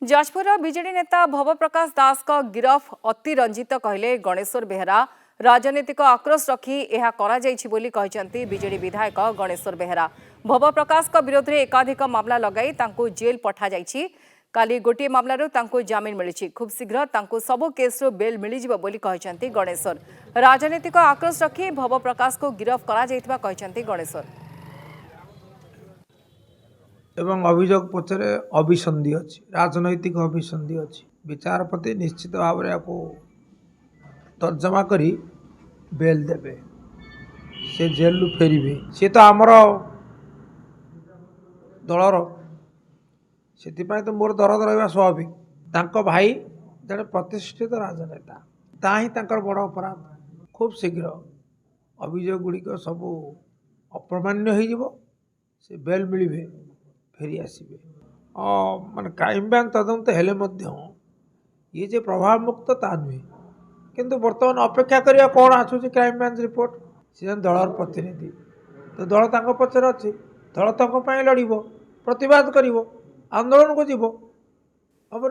Jajpur BJD नेता भव प्रकाश दास का गिरफ अति रंजित कहले गणेश्वर बेहरा। राजनीतिक आक्रोश रखी यह बीजेडी विधायक गणेश्वर बेहरा। भव प्रकाश विरोध में एकाधिक मामला लगाई जेल पठा जाइछि। काली गोटे मामलारू तांको जामिन मिली। खूब शीघ्र तांको सबो केस्रु बेल मिलिजिबो बोली कहचंती गणेश्वर। राजनीतिक आक्रोश रखी भव प्रकाश को गिरफ करा जाइतिबा कहचंती गणेश्वर। एवं अभियोग पचरे अभिसंधि अच्छी राजनैतिक अभिसंधि अच्छी विचारपति निश्चित भाव में आपको तर्जमा करी बेल देवे से जेल फेरे सी तो आमर दलर से तो मोर दरद रहा स्वाभाविक। तांको भाई जड़े प्रतिष्ठित राजनेता ताही तांकर बड़ अपराध। खूब शीघ्र अभियोग गुड़िक सब अप्रमाण्य हो से बेल मिले फेरी आसबे। मान क्राइम ब्रांच तदंत हेले ये जे प्रभाव मुक्त ता नुहे किंतु बर्तमान अपेक्षा करिया कौन आसूँ क्राइम ब्रांच रिपोर्ट सी दलर प्रतिनिधि तो दल तांको पचर अच्छी दल तांको लड़ प्रतिवाद कर आंदोलन को जीव हम